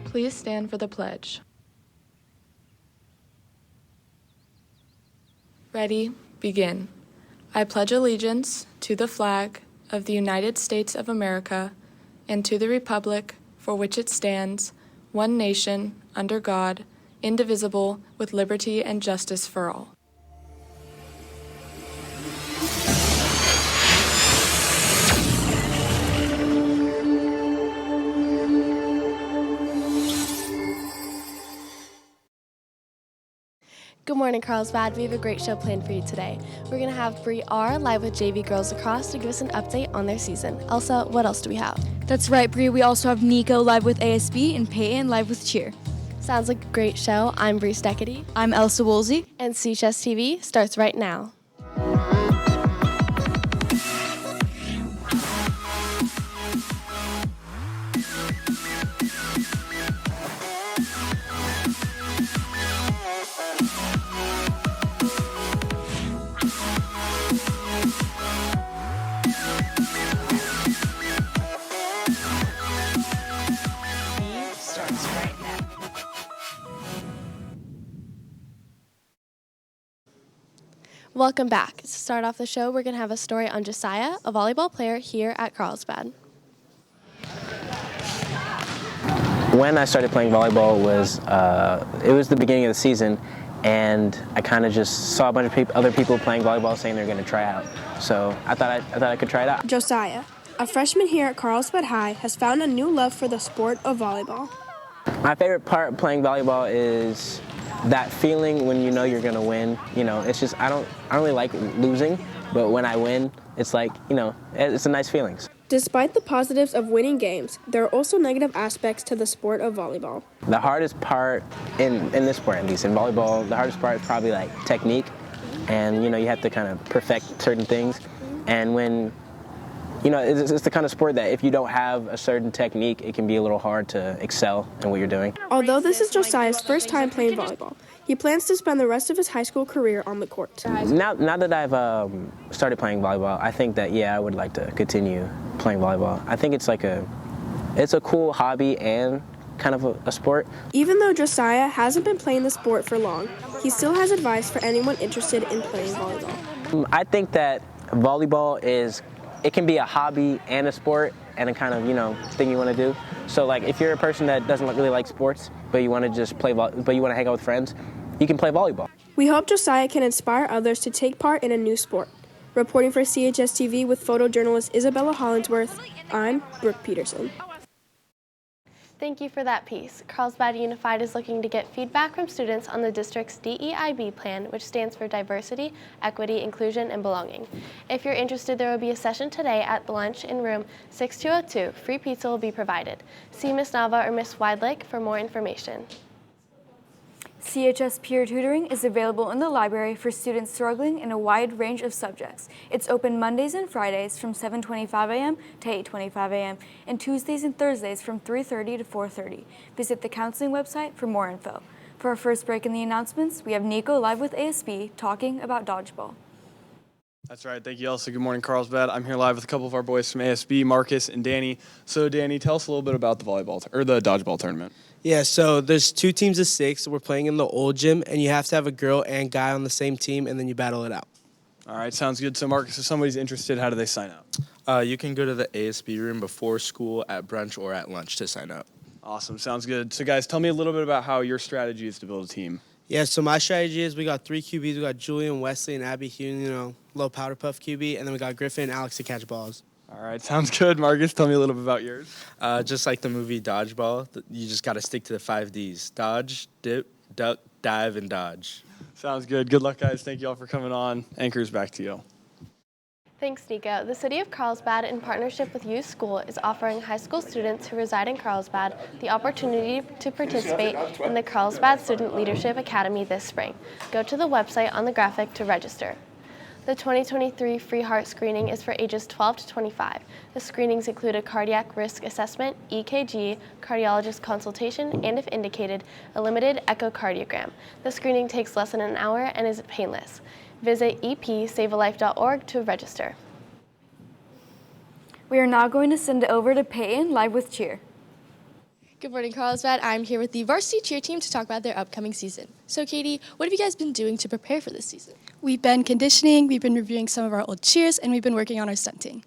Please stand for the pledge. Ready, begin. I pledge allegiance to the flag of the United States of America and to the republic for which it stands, one nation, under God, indivisible, with liberty and justice for all. Good morning, Carlsbad. We have a great show planned for you today. We're going to have Bree R. live with JV Girls Lacrosse to give us an update on their season. Elsa, what else do we have? That's right, Bree. We also have Nico live with ASB and Peyton live with Cheer. Sounds like a great show. I'm Bree Steckety. I'm Elsa Woolsey. And CHS TV starts right now. Welcome back. To start off the show, we're going to have a story on Josiah, a volleyball player here at Carlsbad. When I started playing volleyball it was the beginning of the season, and I kind of just saw a bunch of other people playing volleyball saying they're going to try out. So I thought I could try it out. Josiah, a freshman here at Carlsbad High, has found a new love for the sport of volleyball. My favorite part of playing volleyball is that feeling when you know you're gonna win. You know, it's just I don't really like losing, but when I win, it's like, you know, it's a nice feeling. Despite the positives of winning games, there are also negative aspects to the sport of volleyball. The hardest part in this sport, at least in volleyball, the hardest part is probably like technique, and you know you have to kind of perfect certain things, and when you know, it's the kind of sport that if you don't have a certain technique, it can be a little hard to excel in what you're doing. Although this is Josiah's first time playing volleyball, he plans to spend the rest of his high school career on the court. Now that I've started playing volleyball, I think that, yeah, I would like to continue playing volleyball. I think it's a cool hobby and kind of a sport. Even though Josiah hasn't been playing the sport for long, he still has advice for anyone interested in playing volleyball. I think that volleyball it can be a hobby and a sport and a kind of, you know, thing you want to do. So like if you're a person that doesn't really like sports, but you want to just but you want to hang out with friends, you can play volleyball. We hope Josiah can inspire others to take part in a new sport. Reporting for CHS TV with photojournalist Isabella Hollingsworth, I'm Brooke Peterson. Thank you for that piece. Carlsbad Unified is looking to get feedback from students on the district's DEIB plan, which stands for Diversity, Equity, Inclusion, and Belonging. If you're interested, there will be a session today at lunch in room 6202. Free pizza will be provided. See Ms. Nava or Ms. Weidlich for more information. CHS Peer Tutoring is available in the library for students struggling in a wide range of subjects. It's open Mondays and Fridays from 7:25 a.m. to 8:25 a.m. and Tuesdays and Thursdays from 3:30 to 4:30. Visit the counseling website for more info. For our first break in the announcements, we have Nico live with ASB talking about dodgeball. That's right. Thank you, Elsa. Good morning, Carlsbad. I'm here live with a couple of our boys from ASB, Marcus and Danny. So, Danny, tell us a little bit about the the dodgeball tournament. Yeah, so there's 2 teams of 6. We're playing in the old gym, and you have to have a girl and guy on the same team, and then you battle it out. All right, sounds good. So, Marcus, if somebody's interested, how do they sign up? You can go to the ASB room before school, at brunch, or at lunch to sign up. Awesome. Sounds good. So, guys, tell me a little bit about how your strategy is to build a team. Yeah, so my strategy is we got 3 QBs. We got Julian, Wesley, and Abby Hune, you know, low powder puff QB, and then we got Griffin and Alex to catch balls. All right, sounds good. Marcus, tell me a little bit about yours. Just like the movie Dodgeball, you just got to stick to the 5 Ds. Dodge, dip, duck, dive, and dodge. Sounds good. Good luck, guys. Thank you all for coming on. Anchors, back to you. Thanks, Nico. The City of Carlsbad, in partnership with Youth School, is offering high school students who reside in Carlsbad the opportunity to participate in the Carlsbad Student Leadership Academy this spring. Go to the website on the graphic to register. The 2023 Free Heart Screening is for ages 12 to 25. The screenings include a cardiac risk assessment, EKG, cardiologist consultation, and if indicated, a limited echocardiogram. The screening takes less than an hour and is painless. Visit epsavealife.org to register. We are now going to send it over to Peyton live with cheer. Good morning, Carlsbad. I'm here with the varsity cheer team to talk about their upcoming season. So, Katie, what have you guys been doing to prepare for this season? We've been conditioning, we've been reviewing some of our old cheers, and we've been working on our stunting.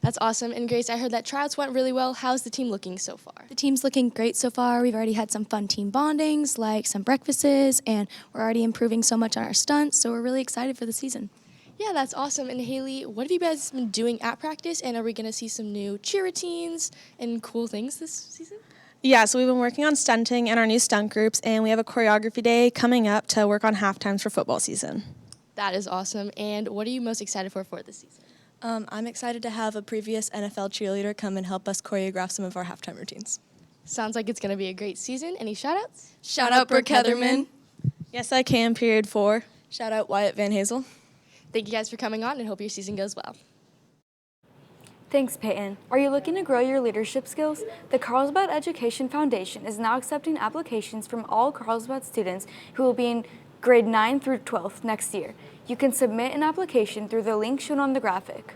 That's awesome. And Grace, I heard that tryouts went really well. How's the team looking so far? The team's looking great so far. We've already had some fun team bondings, like some breakfasts, and we're already improving so much on our stunts, so we're really excited for the season. Yeah, that's awesome. And Haley, what have you guys been doing at practice? And are we going to see some new cheer routines and cool things this season? Yeah, so we've been working on stunting and our new stunt groups, and we have a choreography day coming up to work on halftimes for football season. That is awesome. And what are you most excited for this season? I'm excited to have a previous NFL cheerleader come and help us choreograph some of our halftime routines. Sounds like it's going to be a great season. Any shout-outs? Shout out Brooke Heatherman. Yes, I can, period 4. Shout out Wyatt Van Hazel. Thank you guys for coming on and hope your season goes well. Thanks, Peyton. Are you looking to grow your leadership skills? The Carlsbad Education Foundation is now accepting applications from all Carlsbad students who will be in grade 9 through 12th next year. You can submit an application through the link shown on the graphic.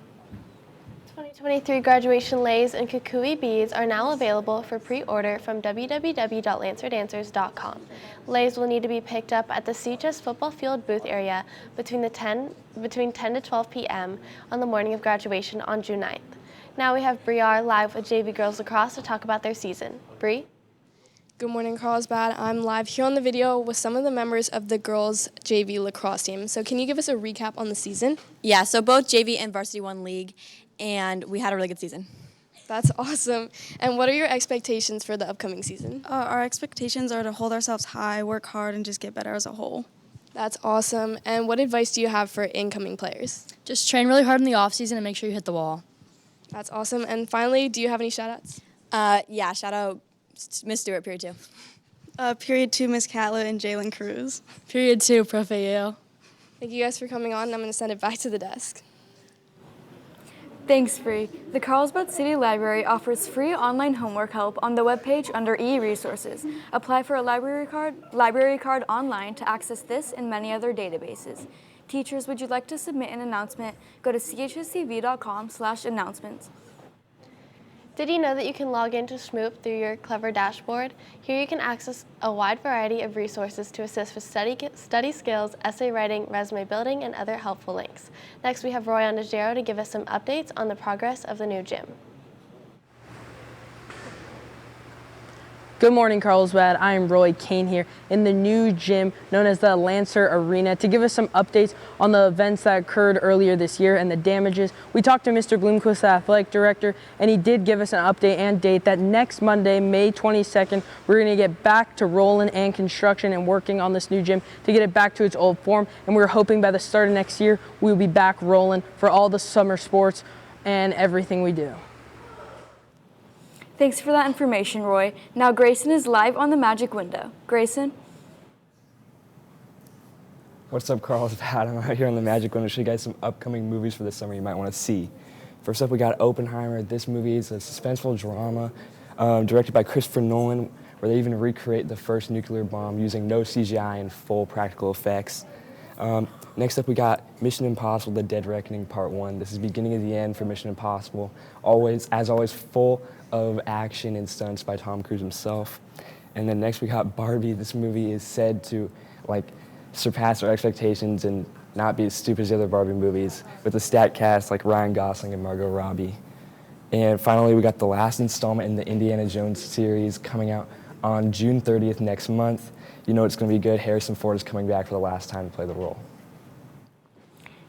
2023 graduation leis and kukui beads are now available for pre-order from www.lancerdancers.com. Leis will need to be picked up at the CHS football field booth area between 10 to 12 p.m. on the morning of graduation on June 9th. Now we have Briar live with JV Girls Lacrosse to talk about their season. Bree? Good morning, Carlsbad. I'm live here on the video with some of the members of the girls' JV lacrosse team. So can you give us a recap on the season? Yeah, so both JV and varsity won league, and we had a really good season. That's awesome. And what are your expectations for the upcoming season? Our expectations are to hold ourselves high, work hard, and just get better as a whole. That's awesome. And what advice do you have for incoming players? Just train really hard in the off season and make sure you hit the wall. That's awesome. And finally, do you have any shout-outs? Yeah, shout out Miss Stewart, period 2. Period 2, Miss Catlett and Jalen Cruz. Period 2, Profe Yale. Thank you guys for coming on. I'm going to send it back to the desk. Thanks, Bree. The Carlsbad City Library offers free online homework help on the webpage under e-resources. Apply for a library card online to access this and many other databases. Teachers, would you like to submit an announcement? Go to chstv.com/announcements. Did you know that you can log into Schmoop through your Clever dashboard? Here you can access a wide variety of resources to assist with study skills, essay writing, resume building, and other helpful links. Next, we have Roy Andegero to give us some updates on the progress of the new gym. Good morning, Carlsbad. I am Roy Kane here in the new gym known as the Lancer Arena to give us some updates on the events that occurred earlier this year and the damages. We talked to Mr. Bloomquist, the athletic director, and he did give us an update and date that next Monday, May 22nd, we're going to get back to rolling and construction and working on this new gym to get it back to its old form. And we're hoping by the start of next year, we'll be back rolling for all the summer sports and everything we do. Thanks for that information, Roy. Now Grayson is live on the Magic Window. Grayson? What's up, Carlsbad? I'm out here on the Magic Window to show you guys some upcoming movies for the summer you might want to see. First up, we got Oppenheimer. This movie is a suspenseful drama directed by Christopher Nolan, where they even recreate the first nuclear bomb using no CGI and full practical effects. Next up, we got Mission Impossible: The Dead Reckoning Part 1. This is beginning of the end for Mission Impossible. As always, full of action and stunts by Tom Cruise himself. And then next we got Barbie. This movie is said to surpass our expectations and not be as stupid as the other Barbie movies, with a stat cast like Ryan Gosling and Margot Robbie. And finally, we got the last installment in the Indiana Jones series coming out on June 30th next month. You know it's going to be good. Harrison Ford is coming back for the last time to play the role.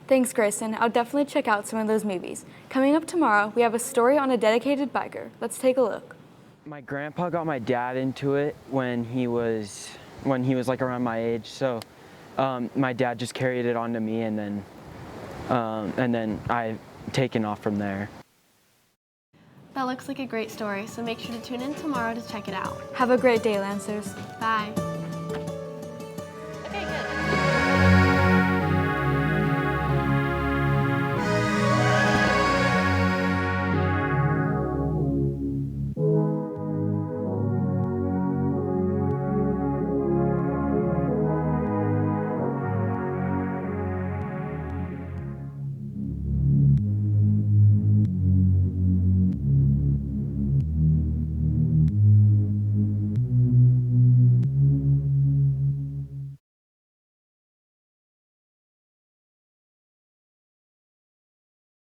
Thanks, Grayson. I'll definitely check out some of those movies. Coming up tomorrow, we have a story on a dedicated biker. Let's take a look. My grandpa got my dad into it when he was around my age. So my dad just carried it on to me, and then I've taken off from there. That looks like a great story, so make sure to tune in tomorrow to check it out. Have a great day, Lancers. Bye.